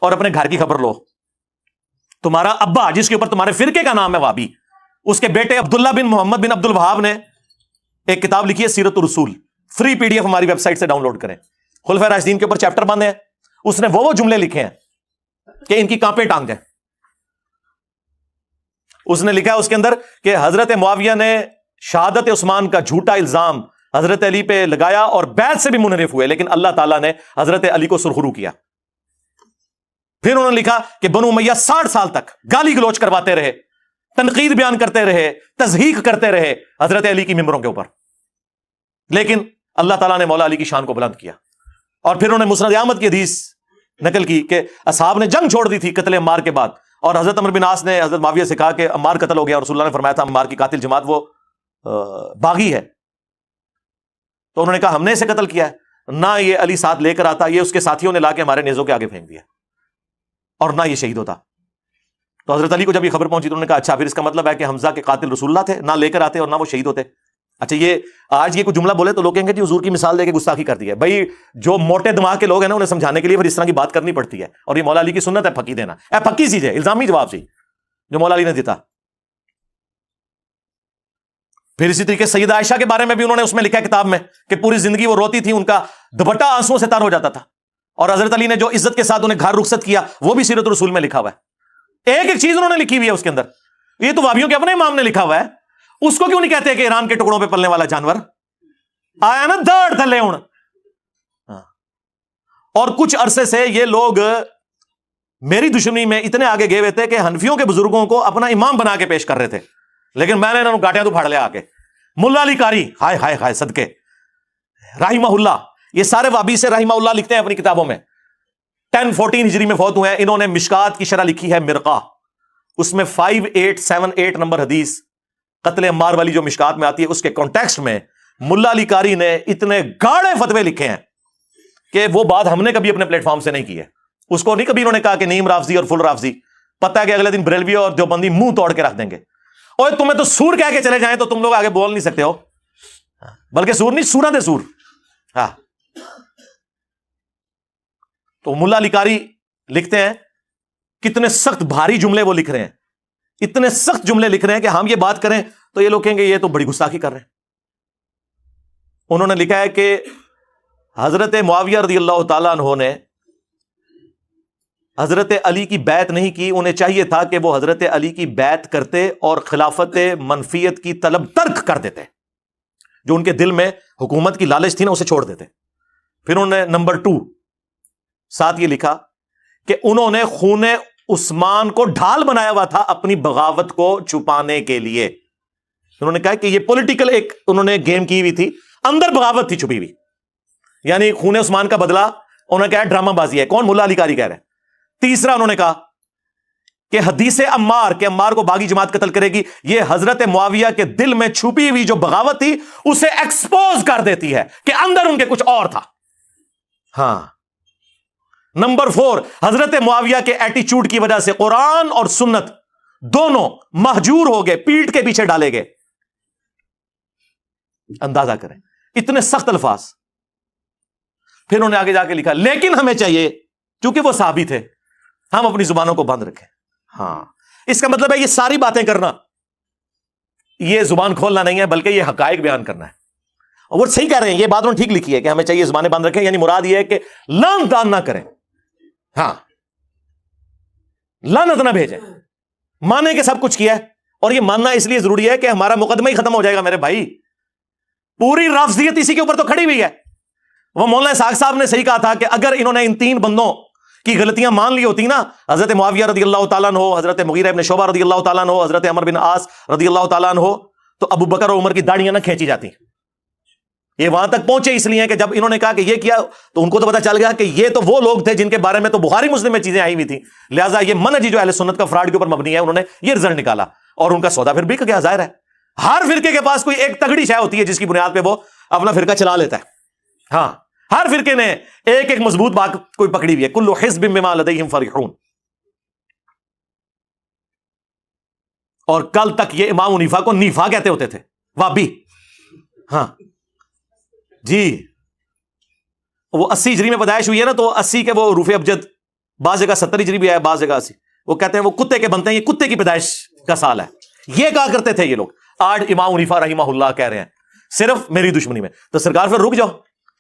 اور اپنے گھر کی خبر لو. تمہارا ابا جس کے اوپر تمہارے فرقے کا نام ہے وابی، اس کے بیٹے عبداللہ بن محمد بن عبد الوہاب نے ایک کتاب لکھی ہے سیرت الرسول، فری پی ڈی ایف ہماری ویب سائٹ سے ڈاؤن لوڈ کریں. خلفائے راشدین کے اوپر چیپٹر باندھے ہیں، اس نے وہ جملے لکھے ہیں کہ ان کی کانپیں ٹانگ جائیں. اس نے لکھا ہے اس کے اندر کہ حضرت معاویہ نے شہادت عثمان کا جھوٹا الزام حضرت علی پہ لگایا اور بیعت سے بھی منحرف ہوئے، لیکن اللہ تعالیٰ نے حضرت علی کو سرخرو کیا. پھر انہوں نے لکھا کہ بنو امیہ 60 سال تک گالی گلوچ کرواتے رہے، تنقید بیان کرتے رہے، تضحیق کرتے رہے حضرت علی کی ممبروں کے اوپر، لیکن اللہ تعالیٰ نے مولا علی کی شان کو بلند کیا. اور پھر انہوں نے مسند احمد کی حدیث نقل کی کہ اصحاب نے جنگ چھوڑ دی تھی قتل عمار کے بعد، اور حضرت عمرو بن عاص نے حضرت معاویہ سے کہا کہ عمار قتل ہو گیا، اور رسول اللہ نے فرمایا تھا عمار کی قاتل جماعت وہ باغی ہے. تو انہوں نے کہا ہم نے اسے قتل کیا ہے، نہ یہ علی ساتھ لے کر آتا، یہ اس کے ساتھیوں نے لا کے ہمارے نیزوں کے آگے پھینک دیا، اور نہ یہ شہید ہوتا. تو حضرت علی کو جب یہ خبر پہنچی تو انہوں نے کہا اچھا پھر اس کا مطلب ہے کہ حمزہ کے قاتل رسول اللہ تھے، نہ لے کر آتے اور نہ وہ شہید ہوتے. اچھا یہ آج یہ کوئی جملہ بولے تو لوگ کہیں گے جی حضور کی مثال دے کے گستاخی کر دی ہے. بھائی جو موٹے دماغ کے لوگ ہیں نا انہیں سمجھانے کے لیے پھر اس طرح کی بات کرنی پڑتی ہے، اور یہ مولا علی کی سنت ہے پھکی دینا. پھکی چیز ہے، الزامی جواب سی جو مولا علی نے دیتا. پھر اسی طریقے سیدہ عائشہ کے بارے میں بھی انہوں نے اس میں لکھا ہے کتاب میں کہ پوری زندگی وہ روتی تھی، ان کا دوپٹہ آنسوؤں سے تر ہو جاتا تھا، اور حضرت علی نے جو عزت کے ساتھ انہیں گھر رخصت کیا وہ بھی سیرت الرسول میں لکھا ہوا ہے. ایک ایک چیز انہوں نے لکھی ہوئی ہے اس کے اندر. یہ تو وابیوں کے اپنے امام نے لکھا ہوا ہے، اس کو کیوں نہیں کہتے کہ ایران کے ٹکڑوں پہ پلنے والا جانور آیا نا داڑ تھلے ہوں. اور کچھ عرصے سے یہ لوگ میری دشمنی میں اتنے آگے گئے ہوئے تھے کہ حنفیوں کے بزرگوں کو اپنا امام بنا کے پیش کر رہے تھے، لیکن میں نے انہوں گاٹیاں تو پھاڑ لیا آ کے. ملا علی قاری ہائے ہائے ہائے صدقے رحمہ اللہ، یہ سارے وابی سے رحمہ اللہ لکھتے ہیں اپنی کتابوں میں. 1014 ہجری میں فوت ہوئے ہیں. انہوں نے مشکات کی شرح لکھی ہے مرقہ، اس میں 5878 نمبر حدیث قتل عمار والی جو مشکات میں آتی ہے اس کے کانٹیکسٹ میں ملا علی قاری نے اتنے گاڑے فتوے لکھے ہیں کہ وہ بات ہم نے کبھی اپنے پلیٹ فارم سے نہیں کی ہے. اس کو نہیں کبھی انہوں نے کہا کہ نیم رافضی اور فل رافضی، پتہ ہے کہ اگلے دن بریلوی اور دیوبندی منہ توڑ کے رکھ دیں گے. اور تمہیں تو سور کہہ کے چلے جائیں تو تم لوگ آگے بول نہیں سکتے ہو، بلکہ سور نہیں سورہ دے سور. ہاں تو ملا علی قاری لکھتے ہیں، کتنے سخت بھاری جملے وہ لکھ رہے ہیں، اتنے سخت جملے لکھ رہے ہیں کہ ہم یہ بات کریں تو یہ لوگ کہیں گے یہ تو بڑی گستاخی کر رہے ہیں. انہوں نے لکھا ہے کہ حضرت معاویہ رضی اللہ تعالیٰ عنہ نے حضرت علی کی بیعت نہیں کی، انہیں چاہیے تھا کہ وہ حضرت علی کی بیعت کرتے اور خلافت منفیت کی طلب ترک کر دیتے، جو ان کے دل میں حکومت کی لالچ تھی نا اسے چھوڑ دیتے. پھر انہوں نے نمبر 2 ساتھ یہ لکھا کہ انہوں نے خون عثمان کو ڈھال بنایا ہوا تھا اپنی بغاوت کو چھپانے کے لیے. انہوں نے کہا کہ یہ پولیٹیکل ایک انہوں نے گیم کی ہوئی تھی، اندر بغاوت تھی چھپی ہوئی، یعنی خون عثمان کا بدلہ انہوں نے کہا ڈرامہ بازی ہے. کون؟ ملا علی قاری کہہ رہے ہیں. تیسرا انہوں نے کہا کہ حدیث عمار کہ عمار کو باغی جماعت قتل کرے گی، یہ حضرت معاویہ کے دل میں چھپی ہوئی جو بغاوت تھی اسے ایکسپوز کر دیتی ہے کہ اندر ان کے کچھ اور تھا. ہاں. نمبر 4 حضرت معاویہ کے ایٹیچیوڈ کی وجہ سے قرآن اور سنت دونوں مہجور ہو گئے، پیٹ کے پیچھے ڈالے گئے. اندازہ کریں اتنے سخت الفاظ. پھر انہوں نے آگے جا کے لکھا لیکن ہمیں چاہیے چونکہ وہ صحابی تھے ہم اپنی زبانوں کو بند رکھیں. ہاں اس کا مطلب ہے یہ ساری باتیں کرنا یہ زبان کھولنا نہیں ہے بلکہ یہ حقائق بیان کرنا ہے. اور وہ صحیح کہہ رہے ہیں، یہ بات انہوں نے ٹھیک لکھی ہے کہ ہمیں چاہیے زبانیں بند رکھیں، یعنی مراد یہ ہے کہ لعنت دان نہ کریں. ہاں لعنت نہ بھیجیں، مانے کہ سب کچھ کیا ہے. اور یہ ماننا اس لیے ضروری ہے کہ ہمارا مقدمہ ہی ختم ہو جائے گا میرے بھائی. پوری رافضیت اسی کے اوپر تو کھڑی ہوئی ہے. وہ مولانا اسحاق صاحب نے صحیح کہا تھا کہ اگر انہوں نے ان 3 بندوں کی غلطیاں مان لی ہوتی نا، حضرت معاویہ رضی اللہ تعالیٰ عنہ، حضرت مغیرہ ابن شعبہ رضی اللہ تعالیٰ عنہ، حضرت عمر بن عاص رضی اللہ تعالیٰ عنہ، تو ابو بکر اور عمر کی داڑیاں نہ کھینچی جاتی. یہ وہاں تک پہنچے اس لیے کہ جب انہوں نے کہا کہ یہ کیا تو ان کو تو پتا چل گیا کہ یہ تو وہ لوگ تھے جن کے بارے میں تو بخاری مسلم میں چیزیں آئی ہوئی تھیں، لہٰذا یہ منہج جو اہل سنت کا فراڈ کے اوپر مبنی ہے، انہوں نے یہ رزلٹ نکالا اور ان کا سودا پھر بک گیا. ظاہر ہے ہر فرقے کے پاس کوئی ایک تگڑی شے ہوتی ہے جس کی بنیاد پہ وہ اپنا فرقہ چلا لیتا ہے. ہاں ہر فرقے نے ایک ایک مضبوط بات کوئی پکڑی ہوئی ہے. کل حزب بما لدیہم فرحون. اور کل تک یہ امام حنیفہ کو نیفا کہتے ہوتے تھے، وابی. ہاں جی وہ 80 ہجری میں پیدائش ہوئی ہے نا، تو 80 کے وہ حروف ابجد بعض جگہ 70 ہجری بھی ہے، بعض جگہ 80. وہ کہتے ہیں وہ کتے کے بنتے ہیں، یہ کتے کی پیدائش کا سال ہے. یہ کہا کرتے تھے یہ لوگ. آج امام حنیفہ رحمہ اللہ کہہ رہے ہیں صرف میری دشمنی میں. تو سرکار پھر رک جاؤ،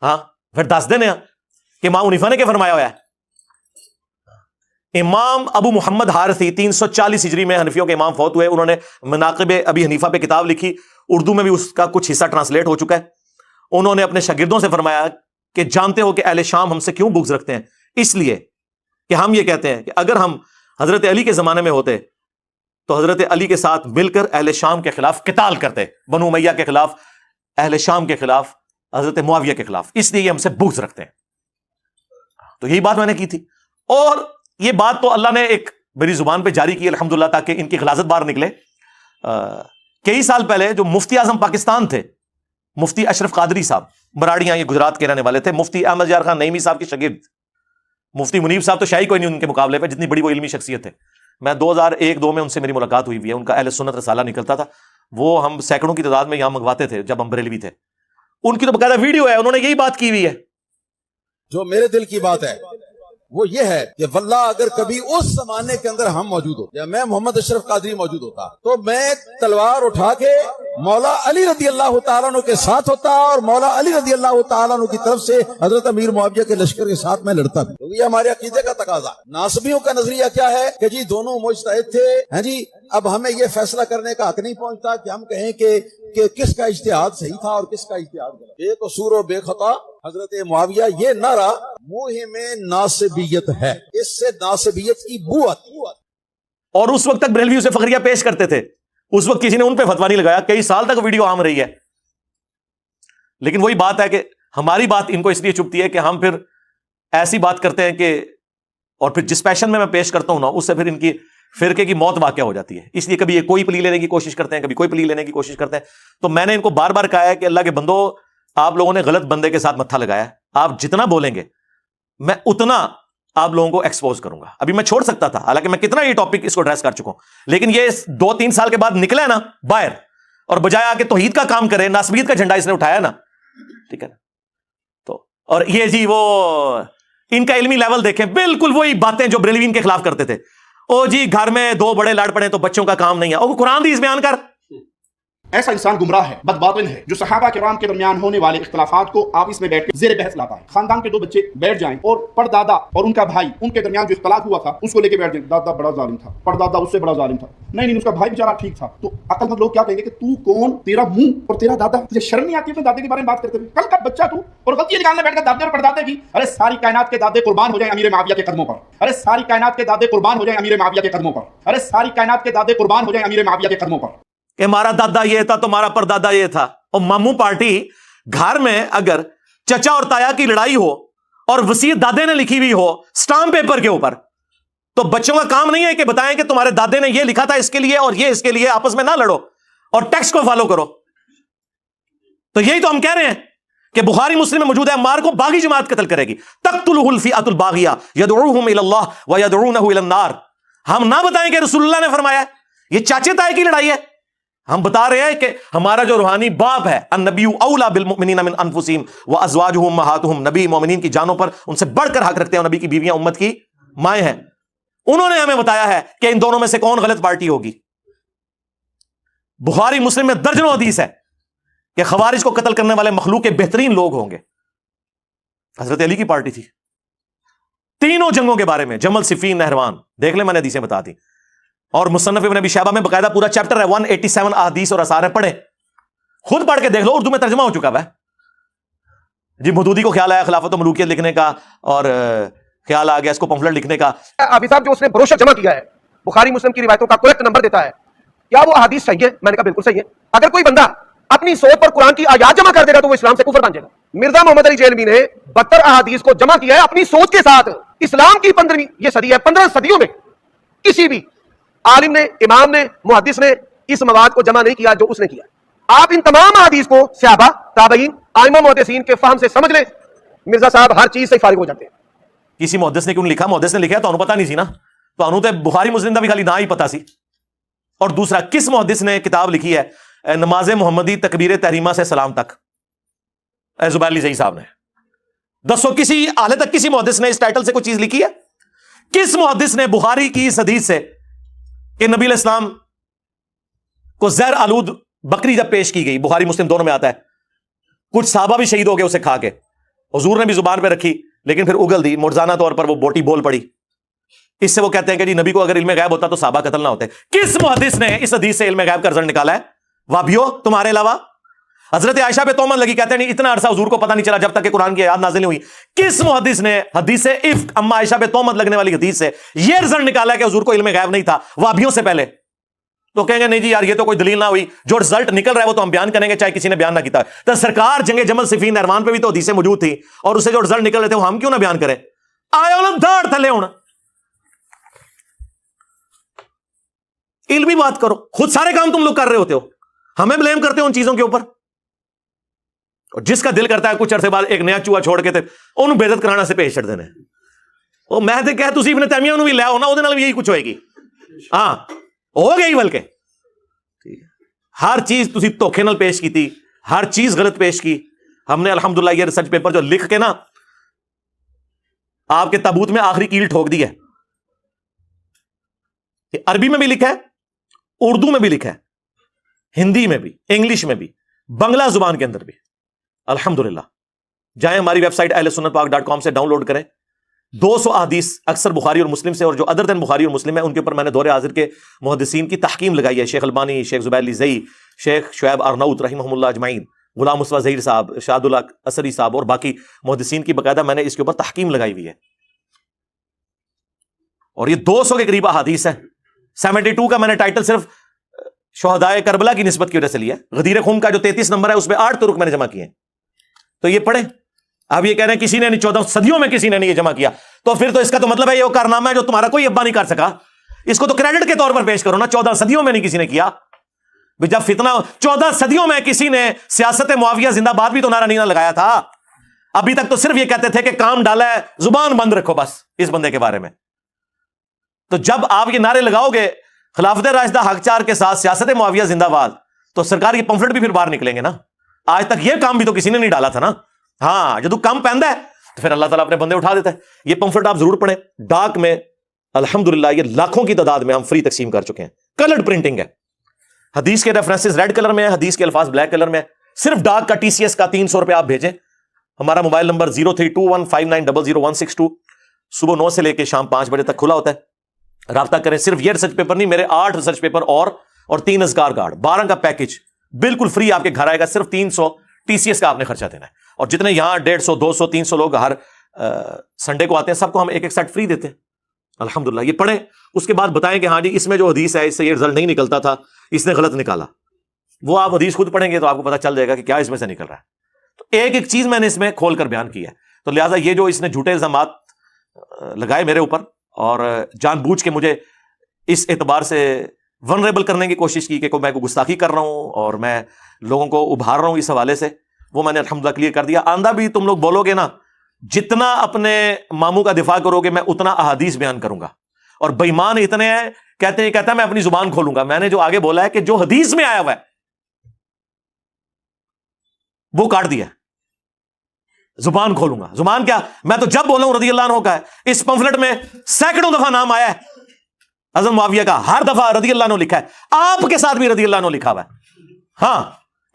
ہاں پھر دس دینے کہ امام حنیفہ نے کیا فرمایا ہوا ہے. امام ابو محمد حارثی 340 ہجری میں حنفیوں کے امام فوت ہوئے. انہوں نے مناقب ابی حنیفہ پہ کتاب لکھی، اردو میں بھی اس کا کچھ حصہ ٹرانسلیٹ ہو چکا ہے. انہوں نے اپنے شاگردوں سے فرمایا کہ جانتے ہو کہ اہل شام ہم سے کیوں بغض رکھتے ہیں؟ اس لیے کہ ہم یہ کہتے ہیں کہ اگر ہم حضرت علی کے زمانے میں ہوتے تو حضرت علی کے ساتھ مل کر اہل شام کے خلاف قتال کرتے، بنو امیہ کے خلاف، اہل شام کے خلاف، حضرت معاویہ کے خلاف. اس لیے یہ ہم سے بغض رکھتے ہیں. تو یہی بات میں نے کی تھی، اور یہ بات تو اللہ نے ایک میری زبان پہ جاری کی الحمدللہ تاکہ ان کی غلاظت باہر نکلے. کئی سال پہلے جو مفتی اعظم پاکستان تھے، مفتی اشرف قادری صاحب، مراڑیاں، یہ گجرات کے رہنے والے تھے، مفتی احمد یار خان نعیمی صاحب کے شاگرد. مفتی منیب صاحب تو شاہی کوئی نہیں ان کے مقابلے پہ، جتنی بڑی وہ علمی شخصیت ہے. میں 2001-2 میں ان سے میری ملاقات ہوئی ہے. ان کا اہل سنت رسالہ نکلتا تھا، وہ ہم سینکڑوں کی تعداد میں یہاں منگواتے تھے جب ہم بریلوی تھے. ان کی تو باقاعدہ ویڈیو ہے، انہوں نے یہی بات کی ہوئی ہے. جو میرے دل کی بات ہے وہ یہ ہے کہ واللہ اگر کبھی اس زمانے کے اندر ہم موجود ہو یا میں محمد اشرف قادری موجود ہوتا تو میں تلوار اٹھا کے مولا علی رضی اللہ تعالیٰ عنہ کے ساتھ ہوتا اور مولا علی رضی اللہ تعالیٰ عنہ کی طرف سے حضرت امیر معاویہ کے لشکر کے ساتھ میں لڑتا بھی. کیونکہ یہ ہمارے عقیدے کا تقاضا. ناصبیوں کا نظریہ کیا ہے کہ جی دونوں مجتہد تھے، ہاں جی اب ہمیں یہ فیصلہ کرنے کا حق نہیں پہنچتا کہ ہم کہیں کہ کس کا اجتہاد صحیح تھا اور کس کا اجتہاد غلط. بے قصور و بے خطا حضرت معاویہ، یہ نعرہ موہ میں ناصبیت ہے، اس سے ناصبیت کی بو آتی. اور اس وقت تک بریلوی اسے فخریہ پیش کرتے تھے. اس وقت کسی نے ان پہ فتویٰ نہیں لگایا، کئی سال تک ویڈیو عام رہی ہے. لیکن وہی بات ہے کہ ہماری بات ان کو اس لیے چبھتی ہے کہ ہم پھر ایسی بات کرتے ہیں کہ، اور پھر جس پیشن میں پیش کرتا ہوں نا، اس سے پھر ان کی فرقے کی موت واقع ہو جاتی ہے. اس لیے کبھی یہ کوئی پلی لینے کی کوشش کرتے ہیں، کبھی کوئی پلی لینے کی کوشش کرتے ہیں. تو میں نے ان کو بار بار کہا ہے کہ اللہ کے بندو، آپ لوگوں نے غلط بندے کے ساتھ متھا لگایا ہے. آپ جتنا بولیں گے میں اتنا آپ لوگوں کو ایکسپوز کروں گا. ابھی میں چھوڑ سکتا تھا، حالانکہ میں کتنا یہ ٹاپک اس کو ایڈریس کر چکا ہوں، لیکن یہ 2-3 سال کے بعد نکلا ہے نا باہر، اور بجائے آ کے توحید کا کام کرے، ناسبیت کا جھنڈا اس نے اٹھایا نا، ٹھیک ہے نا. تو اور یہ جی وہ ان کا علمی لیول دیکھیں، بالکل وہی باتیں جو بریلوین کے خلاف کرتے تھے. او جی گھر میں 2 بڑے لڑ پڑے تو بچوں کا کام نہیں ہے. اور قرآن حدیث بیان کر. ایسا انسان گمراہ ہے، بدباطن ہے، جو صحابہ کرام کے درمیان ہونے والے اختلافات کو آپس میں بیٹھ کے زیر بحث لاتا ہے. خاندان کے 2 بچے بیٹھ جائیں اور پردادا اور ان کا بھائی، ان کے درمیان جو اختلاف ہوا تھا اس کو لے کے بیٹھ جائیں، دادا بڑا ظالم تھا، پردادا اس سے بڑا ظالم تھا، نہیں اس کا بھائی بیچارہ ٹھیک تھا. تو عقل مند لوگ کیا کہیں گے کہ تو کون، تیرا منہ اور تیرا دادا، تجھے شرم نہیں آتی اپنے دادے کے بارے میں بات کرتے ہوئے؟ کل کا بچہ تو، اور غلطی نکالنے بیٹھ کر دادے اور پردادے کی. ارے ساری کائنات کے دادے قربان ہو جائیں امیر معاویہ کے قدموں پر. ارے ساری کائنات کے دادے قربان ہو جائیں امیر معاویہ کے قدموں پر. ارے ساری کائنات کے دادے قربان ہو جائیں امیر معاویہ کے قدموں پر. کہ ہمارا دادا یہ تھا تو ہمارا پردادا یہ تھا. اور ماموں پارٹی گھر میں اگر چچا اور تایا کی لڑائی ہو اور وصیت دادے نے لکھی ہوئی ہو سٹامپ پیپر کے اوپر، تو بچوں کا کام نہیں ہے کہ بتائیں کہ تمہارے دادے نے یہ لکھا تھا اس کے لیے اور یہ اس کے لیے، آپس میں نہ لڑو اور ٹیکسٹ کو فالو کرو. تو یہی تو ہم کہہ رہے ہیں کہ بخاری مسلم میں موجود ہے، عمار کو باغی جماعت قتل کرے گی. تقتلہ الفئۃ الباغیہ یدعوہم الی اللہ ویدعونہ الی النار. ہم نہ بتائیں کہ رسول اللہ نے فرمایا ہے. یہ چاچے تائے کی لڑائی ہے. ہم بتا رہے ہیں کہ ہمارا جو روحانی باپ ہے، النبی اولا بالمؤمنین من انفسہم وازواجہ امہاتہم، نبی مومنین کی جانوں پر ان سے بڑھ کر حق رکھتے ہیں، اور نبی کی بیویاں امت کی مائیں ہیں. انہوں نے ہمیں بتایا ہے کہ ان دونوں میں سے کون غلط پارٹی ہوگی. بخاری مسلم میں درجنوں حدیث ہے کہ خوارج کو قتل کرنے والے مخلوق کے بہترین لوگ ہوں گے. حضرت علی کی پارٹی تھی. تینوں جنگوں کے بارے میں، جمل، صفین، نہروان، دیکھ لیں، میں نے حدیثیں بتا دی. اور مصنف ابن ابی شیبہ میں باقاعدہ پورا چیپٹر ہے، 187 احادیث اور آثار ہیں، پڑھیں، خود پڑھ کے دیکھ لو، اردو میں ترجمہ ہو چکا ہے. جی مودودی کو خیال آیا خلافت و ملوکیت لکھنے کا، اور خیال آ گیا اس کو پمفلٹ لکھنے کا. ابھی صاحب جو اس نے بروشر جمع کیا ہے بخاری مسلم کی روایتوں کا کریکٹ نمبر دیتا ہے، کیا وہ احادیث صحیح ہے؟ میں نے کہا بالکل صحیح ہے. اگر کوئی بندہ اپنی سوچ پر قرآن کی آیات جمع کر دے گا تو وہ اسلام سے کفر بن جائے گا. مرزا محمد علی جیلمی نے 72 احادیث کو جمع کیا ہے اپنی سوچ کے ساتھ. اسلام کی 15ویں یہ صدی ہے، 15 صدیوں میں کسی بھی عالم نے، امام نے، محدث نے اس مواد کو جمع نہیں کیا جو اس نے کیا. آپ ان تمام احادیث کو صحابہ، تابعین، ائمہ محدثین کے فہم سے سمجھ لیں، مرزا صاحب ہر چیز سے فارغ ہو جاتے ہیں. کسی محدث نے کیوں لکھا؟ محدث نے لکھا تو انہوں پتہ نہیں سی نا، تو انہوں تے بخاری مسلم دا بھی خالی نہ ہی پتا سی. اور دوسرا، کس محدث نے کتاب لکھی ہے نماز محمدی تکبیر تحریمہ سے سلام تک؟ زبیر علی زئی صاحب نے. دسو کسی حالت تک کسی محدث نے اس ٹائٹل سے کوئی چیز لکھی ہے؟ کس محدث نے بخاری کی اس حدیث سے کہ نبی علیہ السلام کو زہر آلود بکری جب پیش کی گئی، بخاری مسلم دونوں میں آتا ہے، کچھ صحابہ بھی شہید ہو گئے اسے کھا کے، حضور نے بھی زبان پہ رکھی لیکن پھر اگل دی، مرزانہ طور پر وہ بوٹی بول پڑی. اس سے وہ کہتے ہیں کہ جی نبی کو اگر علم غیب ہوتا تو صحابہ قتل نہ ہوتے. کس محدث نے اس حدیث سے علم غیب کا رزلٹ نکالا ہے؟ وابیو تمہارے علاوہ. حضرت عائشہ پہ تہمت لگی، کہتے ہیں نہیں اتنا عرصہ حضور کو پتہ نہیں چلا جب تک کہ قرآن کی آیات نازل نہیں ہوئی. کس محدث نے حدیث افک اما عائشہ پہ تہمت لگنے والی حدیث سے یہ رزلٹ نکالا ہے کہ حضور کو علم غیب نہیں تھا وابیوں سے پہلے؟ تو کہیں گے نہیں جی یار یہ تو کوئی دلیل نہ ہوئی، جو رزلٹ نکل رہا ہے وہ تو ہم بیان کریں گے چاہے کسی نے بیان نہ کیتا. تو سرکار جنگ جمل صفین نہروان پہ بھی تو حدیثیں موجود تھی اور اسے جو رزلٹ نکل رہے تھے وہ ہم کیوں نہ بیان کریں؟ آئے داڑ تھلے ہونا، علمی بات کرو. خود سارے کام تم لوگ کر رہے ہوتے ہو، ہمیں بلیم کرتے ہو ان چیزوں کے اوپر. اور جس کا دل کرتا ہے کچھ عرصے بعد ایک نیا چوہا چھوڑ کے انہوں بے عزت کرانا سے پیش چڑھ دینے. وہ میں تو کہ تسی ابن تیمیہ بھی لے آؤ نا، وہ بھی یہی کچھ ہوئے گی. ہاں ہو گئی، بلکہ ہر چیز تسی دھوکھے نال پیش کی تھی، ہر چیز غلط پیش کی. ہم نے الحمدللہ یہ ریسرچ پیپر جو لکھ کے نا آپ کے تابوت میں آخری کیل ٹھوک دی ہے. عربی میں بھی لکھا ہے، اردو میں بھی لکھا ہے، ہندی میں بھی، انگلش میں بھی، بنگلہ زبان کے اندر بھی. الحمدللہ جائیں ہماری ویب سائٹ ahlsunnatpak.com سے ڈاؤن لوڈ کریں. 200 احادیث اکثر بخاری اور مسلم سے، اور جو ادر دین بخاری اور مسلم ہے ان کے اوپر میں نے دور حاضر کے محدثین کی تحکیم لگائی ہے. شیخ البانی، شیخ زبیر علی زئی، شیخ شعیب ارناؤت رحمہم اللہ اجمعین، غلام مصطفیٰ ظہیر صاحب، شاد اللہ اثری صاحب اور باقی محدثین کی باقاعدہ میں نے اس کے اوپر تحکیم لگائی ہوئی ہے. اور یہ 200 کے قریب احادیث ہے. 72 کا میں نے ٹائٹل صرف شہدائے کربلا کی نسبت کی وجہ سے لیا. غدیر خم کا جو 33 نمبر ہے اس پہ 8 طرق میں نے جمع کیے ہیں. تو یہ پڑھیں. اب یہ کہہ رہے ہیں کسی نے نہیں، 14 صدیوں میں کسی نے نہیں یہ جمع کیا، تو پھر تو اس کا تو مطلب ہے یہ وہ کارنامہ ہے جو تمہارا کوئی ابا نہیں کر سکا. اس کو تو کریڈٹ کے طور پر پیش کرو نا. 14 صدیوں میں نہیں کسی نے کیا. جب فتنہ 14 صدیوں میں کسی نے سیاست معاویہ زندہ باد بھی تو نعرہ نہیں لگایا تھا. ابھی تک تو صرف یہ کہتے تھے کہ کام ڈالا ہے، زبان بند رکھو بس اس بندے کے بارے میں. تو جب آپ یہ نعرے لگاؤ گے خلافت راشدہ حق چار کے ساتھ سیاست معاویہ زندہ باد، تو سرکار کی پمفلٹ بھی پھر باہر نکلیں گے نا. آج تک یہ کام بھی تو کسی نے نہیں ڈالا تھا نا. ہاں جب کم پہنتا ہے تو پھر اللہ تعالیٰ اپنے بندے اٹھا دیتا ہے. یہ پمفلٹ آپ ضرور پڑھیں. ڈاک میں الحمدللہ یہ لاکھوں کی تعداد میں ہم فری تقسیم کر چکے ہیں. کلرڈ پرنٹنگ ہے. حدیث کے ریفرنسز ریڈ کلر میں ہے، حدیث کے الفاظ بلیک کلر میں ہے. صرف ڈاک کا TCS کا 300 روپے آپ بھیجیں. ہمارا موبائل نمبر 032159000162 صبح 9 سے لے کے شام 5 بجے تک کھلا ہوتا ہے. رابطہ کریں. صرف یہ ریسرچ پیپر نہیں، میرے 8 ریسرچ پیپر اور 3 اذکار کارڈ، 12 کا پیکج بالکل فری آپ کے گھر آئے گا. صرف 300 TCS کا آپ نے خرچہ دینا ہے. اور جتنے یہاں 150 200 300 لوگ ہر سنڈے کو آتے ہیں، سب کو ہم ایک سیٹ فری دیتے ہیں. الحمدللہ یہ پڑھیں. اس کے بعد بتائیں کہ ہاں جی اس میں جو حدیث ہے اس سے یہ رزلٹ نہیں نکلتا تھا، اس نے غلط نکالا. وہ آپ حدیث خود پڑھیں گے تو آپ کو پتہ چل جائے گا کہ کیا اس میں سے نکل رہا ہے. تو ایک ایک چیز میں نے اس میں کھول کر بیان کی ہے. تو لہٰذا یہ جو اس نے جھوٹے الزامات لگائے میرے اوپر اور جان بوجھ کے مجھے اس اعتبار سے ونریبل کرنے کی کوشش کی کہ میں کو گستاخی کر رہا ہوں اور میں لوگوں کو ابھار رہا ہوں اس حوالے سے، وہ میں نے الحمدللہ کلیئر کر دیا. آندہ بھی تم لوگ بولو گے نا، جتنا اپنے ماموں کا دفاع کرو گے میں اتنا احادیث بیان کروں گا. اور بےمان اتنے ہیں، کہتا ہے میں اپنی زبان کھولوں گا. میں نے جو آگے بولا ہے کہ جو حدیث میں آیا ہوا ہے وہ کاٹ دیا. زبان کھولوں گا. زبان کیا؟ میں تو جب بولا ہوں رضی اللہ عنہ کا ہے. اس پمفلٹ میں سینکڑوں دفعہ نام آیا ہے حضرت معاویہ کا، ہر دفعہ رضی اللہ عنہ لکھا ہے. آپ کے ساتھ بھی رضی اللہ عنہ لکھا ہوا ہے. ہاں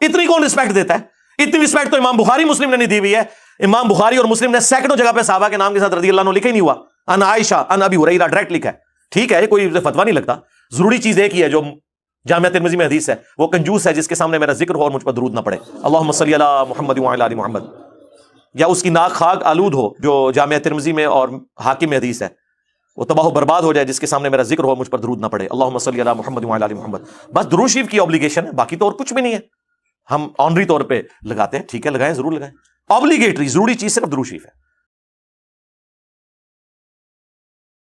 اتنی کون رسپیکٹ دیتا ہے؟ اتنی رسپیکٹ تو امام بخاری مسلم نے نہیں دی ہوئی ہے. امام بخاری اور مسلم نے سینکڑوں جگہ پہ صحابہ کے نام کے ساتھ رضی اللہ عنہ لکھا ہی نہیں ہوا. ان عائشہ ان ابی ہریرہ ڈائریکٹ لکھا ہے. ٹھیک ہے کوئی فتویٰ نہیں لگتا. ضروری چیز ایک ہی ہے جو جامعہ ترمذی میں حدیث ہے، وہ کنجوس ہے جس کے سامنے میرا ذکر ہو اور مجھ پر درود نہ پڑے. اللہم صلی علی محمد وعلی آل محمد. یا اس کی ناک خاک آلود ہو جو جامعہ ترمذی میں اور حاکم میں حدیث ہے، وہ تباہ و برباد ہو جائے جس کے سامنے میرا ذکر ہو مجھ پر درود نہ پڑے. اللہم صلی علی محمد وعلی آل محمد. بس درود شریف کی اوبلیگیشن ہے، باقی تو اور کچھ بھی نہیں ہے. ہم آنری طور پہ لگاتے ہیں، ٹھیک ہے لگائیں، ضرور لگائیں. اوبلیگیٹری ضروری چیز صرف درود شریف ہے.